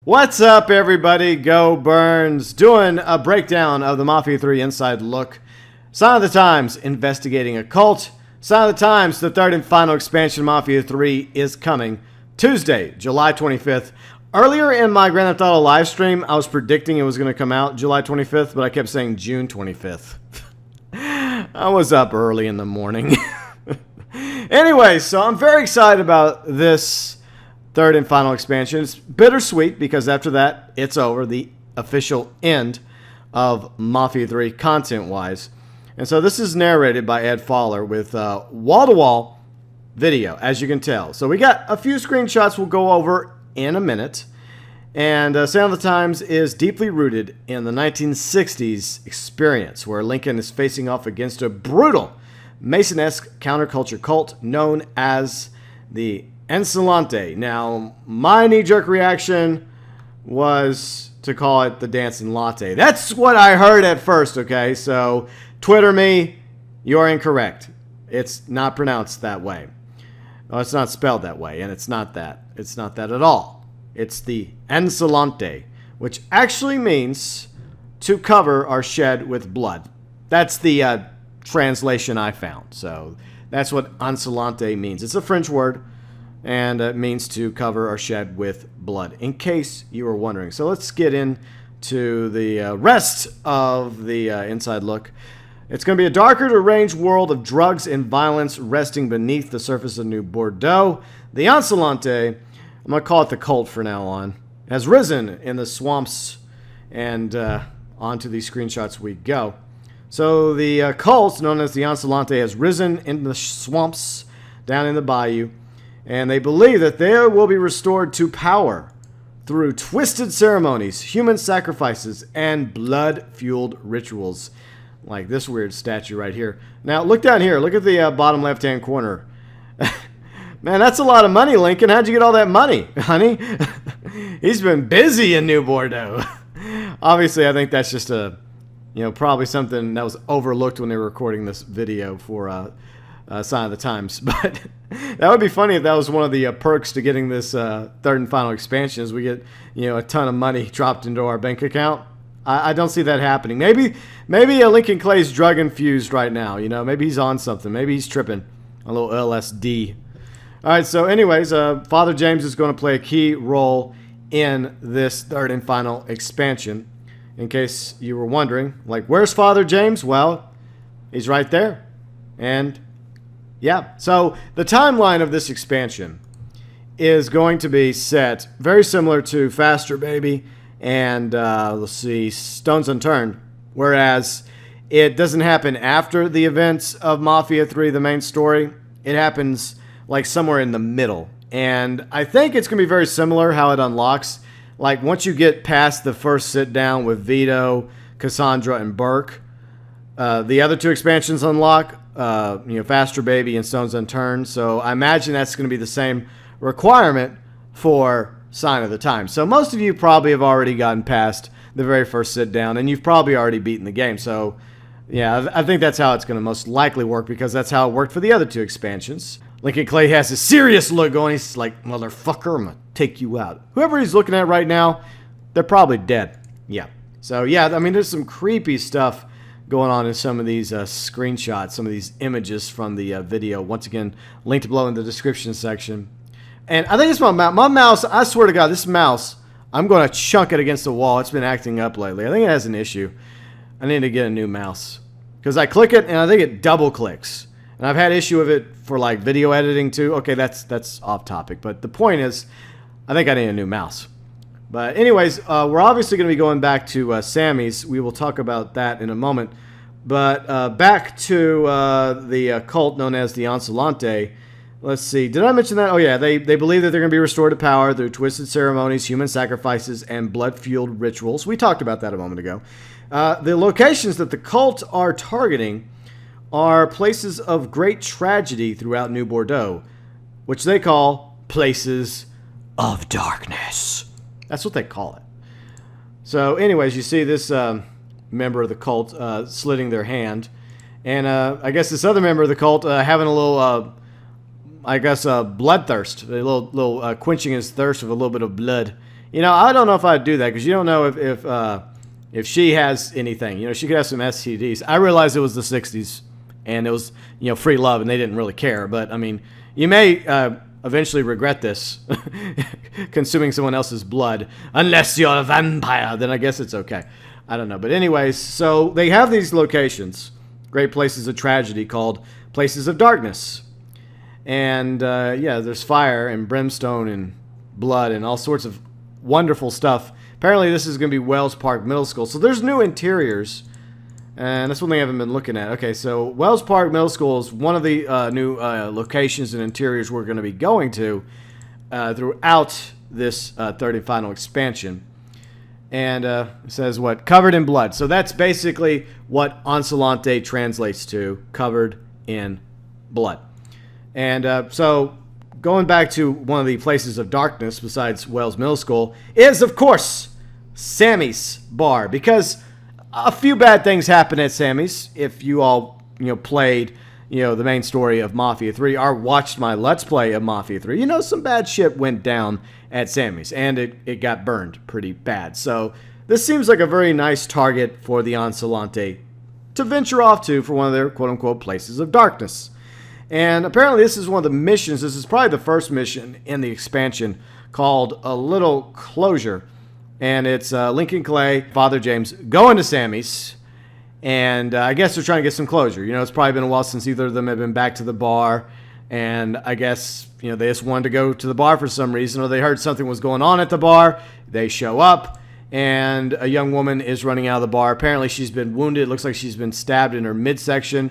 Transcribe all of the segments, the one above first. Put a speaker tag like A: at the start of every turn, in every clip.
A: What's up, everybody? GeauxBurns doing a breakdown of the Mafia 3 Inside Look. Sign of the Times, investigating a cult. Sign of the Times, the third and final expansion of Mafia 3 is coming Tuesday, July 25th. Earlier in my Grand Theft Auto live stream, I was predicting it was going to come out July 25th, but I kept saying June 25th. I was up early in the morning. Anyway, so I'm very excited about this third and final expansion. It's bittersweet because after that, it's over. The official end of Mafia 3 content-wise. And so this is narrated by Ed Fowler with wall-to-wall video, as you can tell. So we got a few screenshots we'll go over in a minute. And Sound of the Times is deeply rooted in the 1960s experience, where Lincoln is facing off against a brutal Mason-esque counterculture cult known as the Encelante. Now, my knee-jerk reaction was to call it the Dancing Latte. That's what I heard at first, okay? So, Twitter me, you're incorrect. It's not pronounced that way. Oh, it's not spelled that way, and it's not that. It's not that at all. It's the Encelante, which actually means to cover or shed with blood. That's the translation I found. So, that's what Encelante means. It's a French word. And it means to cover or shed with blood, in case you were wondering. So let's get into the rest of the inside look. It's going to be a darker, deranged world of drugs and violence resting beneath the surface of New Bordeaux. The Encelante, I'm going to call it the cult from now on, has risen in the swamps, and onto these screenshots we go. So the cult, known as the Encelante, has risen in the swamps down in the bayou. And they believe that they will be restored to power through twisted ceremonies, human sacrifices, and blood-fueled rituals. Like this weird statue right here. Now, look down here. Look at the bottom left-hand corner. Man, that's a lot of money, Lincoln. How'd you get all that money, honey? He's been busy in New Bordeaux. Obviously, I think that's just probably something that was overlooked when they were recording this video for Sign of the Times. But that would be funny if that was one of the perks to getting this third and final expansion, is we get a ton of money dropped into our bank account. I don't see that happening. Maybe Lincoln Clay's drug infused right now. Maybe he's on something. Maybe he's tripping a little LSD. All right. So, anyways, Father James is going to play a key role in this third and final expansion. In case you were wondering, like, where's Father James? Well, he's right there, and yeah, so the timeline of this expansion is going to be set very similar to Faster Baby and, let's see, Stones Unturned, whereas it doesn't happen after the events of Mafia 3, the main story. It happens like somewhere in the middle, and I think it's going to be very similar how it unlocks. Like, once you get past the first sit-down with Vito, Cassandra, and Burke, the other two expansions unlock. Faster Baby and Stones Unturned. So I imagine that's going to be the same requirement for Sign of the Times. So most of you probably have already gotten past the very first sit down, and you've probably already beaten the game. So yeah, I think that's how it's going to most likely work, because that's how it worked for the other two expansions. Lincoln Clay has a serious look going. He's like, motherfucker, I'm going to take you out. Whoever he's looking at right now, they're probably dead. Yeah. So yeah, I mean, there's some creepy stuff going on in some of these screenshots, some of these images from the video. Once again, linked below in the description section. And I think it's my mouse. My mouse, I swear to God, this mouse, I'm going to chunk it against the wall. It's been acting up lately. I think it has an issue. I need to get a new mouse, because I click it and I think it double clicks. And I've had issue with it for like video editing too. Okay, that's off topic. But the point is, I think I need a new mouse. But anyways, we're obviously going to be going back to Sammy's. We will talk about that in a moment. But back to the cult known as the Encelante. Let's see. Did I mention that? Oh, yeah. They believe that they're going to be restored to power through twisted ceremonies, human sacrifices, and blood-fueled rituals. We talked about that a moment ago. The locations that the cult are targeting are places of great tragedy throughout New Bordeaux, which they call places of darkness. That's what they call it. So, anyways, you see this member of the cult slitting their hand. And I guess this other member of the cult having a little bloodthirst, a little quenching his thirst with a little bit of blood You know, I don't know if I'd do that because you don't know if she has anything. You know, she could have some STDs. I realized it was the 60s and it was, you know, free love and they didn't really care. But, I mean, you may eventually regret this, consuming someone else's blood. Unless you're a vampire, then I guess it's okay. I don't know. But anyways, so they have these locations, great places of tragedy called places of darkness. And, yeah, there's fire and brimstone and blood and all sorts of wonderful stuff. Apparently this is going to be Wells Park Middle School. So there's new interiors. And that's one thing I haven't been looking at. Okay, so Wells Park Middle School is one of the new locations and interiors we're going to be going to throughout this third and final expansion. And it says what? Covered in blood. So that's basically what Onslaught translates to. Covered in blood. And so going back to one of the places of darkness besides Wells Middle School is, of course, Sammy's Bar. Because a few bad things happen at Sammy's. If you all, you know, played, you know, the main story of Mafia 3 or watched my Let's Play of Mafia 3, you know, some bad shit went down at Sammy's. And it got burned pretty bad. So this seems like a very nice target for the Onslaught to venture off to for one of their quote-unquote places of darkness. And apparently this is one of the missions. This is probably the first mission in the expansion called A Little Closure. And it's Lincoln Clay, Father James, going to Sammy's. And I guess they're trying to get some closure. You know, it's probably been a while since either of them have been back to the bar. And I guess, you know, they just wanted to go to the bar for some reason. Or they heard something was going on at the bar. They show up. And a young woman is running out of the bar. Apparently she's been wounded. It looks like she's been stabbed in her midsection.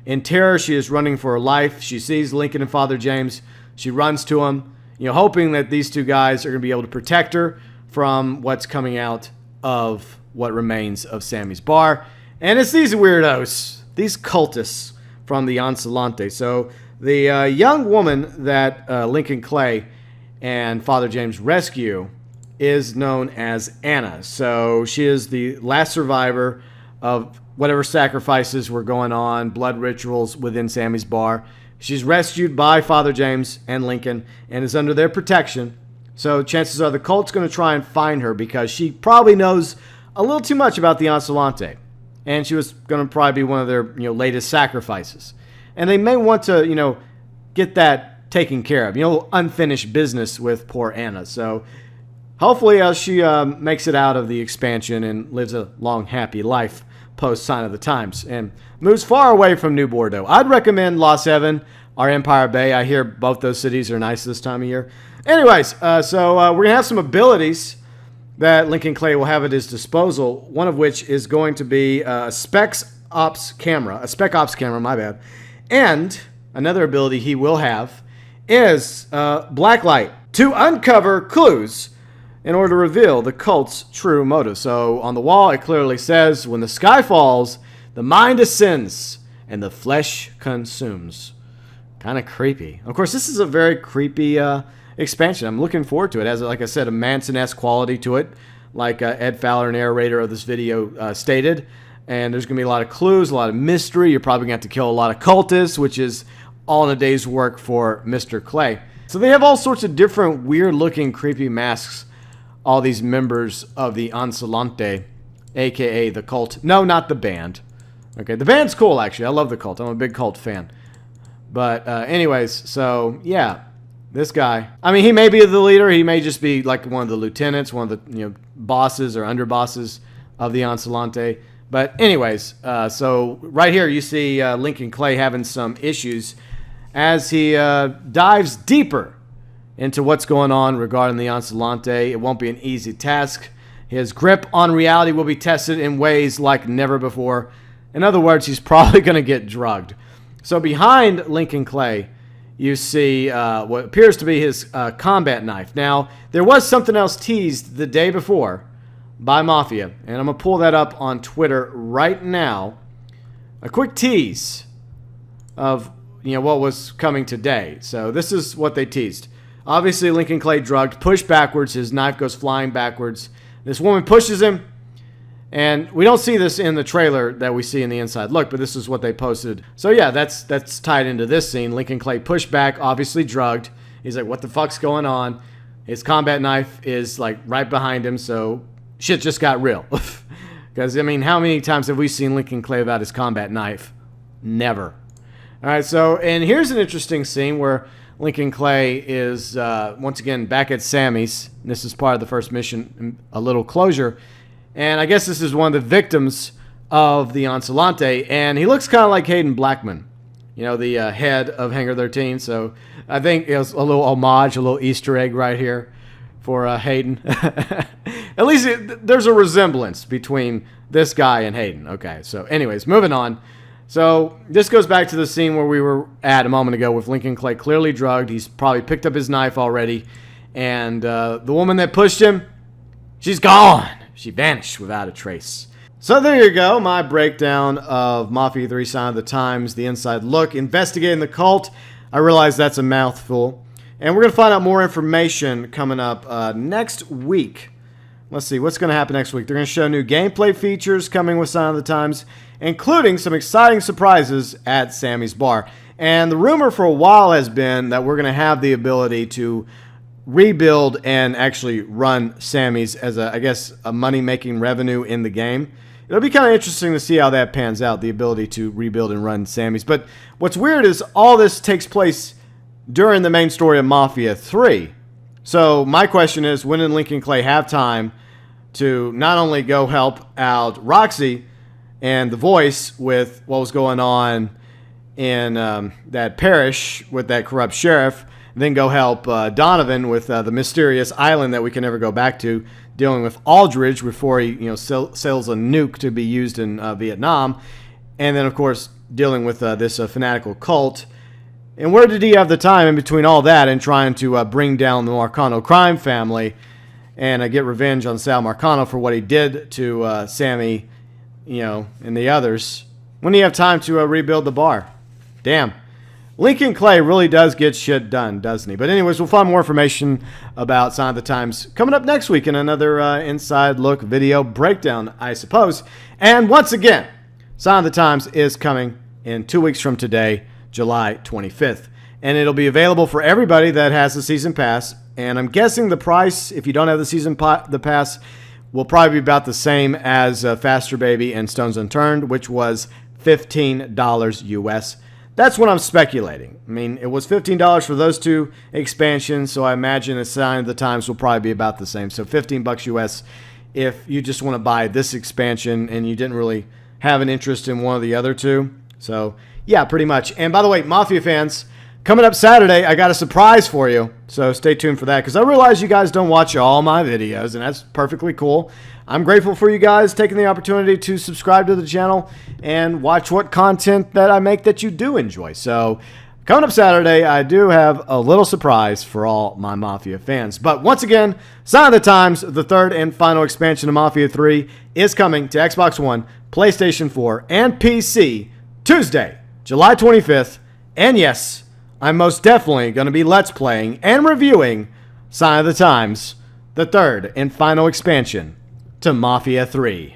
A: In terror, she is running for her life. She sees Lincoln and Father James. She runs to him, you know, hoping that these two guys are going to be able to protect her from what's coming out of what remains of Sammy's Bar. And it's these weirdos, these cultists from the Onslaught. So the young woman that Lincoln Clay and Father James rescue is known as Anna. So she is the last survivor of whatever sacrifices were going on, blood rituals within Sammy's Bar. She's rescued by Father James and Lincoln and is under their protection. So chances are the cult's going to try and find her because she probably knows a little too much about the Onslaught. And she was going to probably be one of their, you know, latest sacrifices. And they may want to, you know, get that taken care of. You know, unfinished business with poor Anna. So hopefully she makes it out of the expansion and lives a long, happy life post Sign of the Times and moves far away from New Bordeaux. I'd recommend Lost Heaven or Empire Bay. I hear both those cities are nice this time of year. Anyways, so we're going to have some abilities that Lincoln Clay will have at his disposal, one of which is going to be a Spec Ops camera, my bad. And another ability he will have is Blacklight to uncover clues in order to reveal the cult's true motive. So on the wall, it clearly says, when the sky falls, the mind ascends and the flesh consumes. Kind of creepy. Of course, this is a very creepy expansion. I'm looking forward to it. It has, like I said, a Manson-esque quality to it, like Ed Fowler, narrator of this video, stated. And there's going to be a lot of clues, a lot of mystery. You're probably going to have to kill a lot of cultists, which is all in a day's work for Mr. Clay. So they have all sorts of different weird-looking, creepy masks, all these members of the Onslaught, a.k.a. the cult. No, not the band. Okay, the band's cool, actually. I love the cult. I'm a big cult fan. But anyways, so, yeah. This guy, I mean, he may be the leader. He may just be like one of the lieutenants, one of the, you know, bosses or underbosses of the Onslaught. But anyways, so right here you see Lincoln Clay having some issues as he dives deeper into what's going on regarding the Onslaught. It won't be an easy task. His grip on reality will be tested in ways like never before. In other words, he's probably going to get drugged. So behind Lincoln Clay, you see what appears to be his combat knife. Now, there was something else teased the day before by Mafia, and I'm going to pull that up on Twitter right now. A quick tease of, you know, what was coming today. So this is what they teased. Obviously, Lincoln Clay drugged, pushed backwards. His knife goes flying backwards. This woman pushes him. And we don't see this in the trailer that we see in the inside look, but this is what they posted. So yeah, that's tied into this scene. Lincoln Clay pushed back, obviously drugged. He's like, what the fuck's going on? His combat knife is like right behind him, so shit just got real. Because, I mean, how many times have we seen Lincoln Clay without his combat knife? Never. All right, so, and here's an interesting scene where Lincoln Clay is, once again, back at Sammy's. This is part of the first mission, a little closure. And I guess this is one of the victims of the Onslaught, and he looks kind of like Hayden Blackman, you know, the head of Hangar 13. So I think it was a little homage, a little Easter egg right here for Hayden. At least there's a resemblance between this guy and Hayden. Okay, so anyways, moving on. So this goes back to the scene where we were at a moment ago with Lincoln Clay clearly drugged. He's probably picked up his knife already. And the woman that pushed him, she's gone. She vanished without a trace. So there you go, my breakdown of Mafia 3 Sign of the Times, the inside look, investigating the cult. I realize that's a mouthful. And we're going to find out more information coming up next week. Let's see, what's going to happen next week? They're going to show new gameplay features coming with Sign of the Times, including some exciting surprises at Sammy's Bar. And the rumor for a while has been that we're going to have the ability to rebuild and actually run Sammy's as, I guess, a money-making revenue in the game. It'll be kind of interesting to see how that pans out, the ability to rebuild and run Sammy's. But what's weird is all this takes place during the main story of Mafia 3. So my question is, when did Lincoln Clay have time to not only go help out Roxy and The Voice with what was going on in that parish with that corrupt sheriff, then go help Donovan with the mysterious island that we can never go back to, dealing with Aldridge before he sells a nuke to be used in Vietnam, and then of course dealing with this fanatical cult. And where did he have the time in between all that and trying to bring down the Marcano crime family and get revenge on Sal Marcano for what he did to Sammy, and the others? When do you have time to rebuild the bar? Damn. Lincoln Clay really does get shit done, doesn't he? But anyways, we'll find more information about Sign of the Times coming up next week in another inside look video breakdown, I suppose. And once again, Sign of the Times is coming in 2 weeks from today, July 25th. And it'll be available for everybody that has the season pass. And I'm guessing the price, if you don't have the pass, will probably be about the same as Faster Baby and Stones Unturned, which was $15 US. That's what I'm speculating. I mean, it was $15 for those two expansions, so I imagine the Sign of the Times will probably be about the same. So $15 US if you just want to buy this expansion and you didn't really have an interest in one of the other two. So, yeah, pretty much. And by the way, Mafia fans, coming up Saturday, I got a surprise for you. So stay tuned for that, because I realize you guys don't watch all my videos, and that's perfectly cool. I'm grateful for you guys taking the opportunity to subscribe to the channel and watch what content that I make that you do enjoy. So coming up Saturday, I do have a little surprise for all my Mafia fans. But once again, Sign of the Times, the third and final expansion of Mafia 3, is coming to Xbox One, PlayStation 4, and PC Tuesday, July 25th. And yes, I'm most definitely going to be Let's Playing and reviewing Sign of the Times, the third and final expansion to Mafia 3.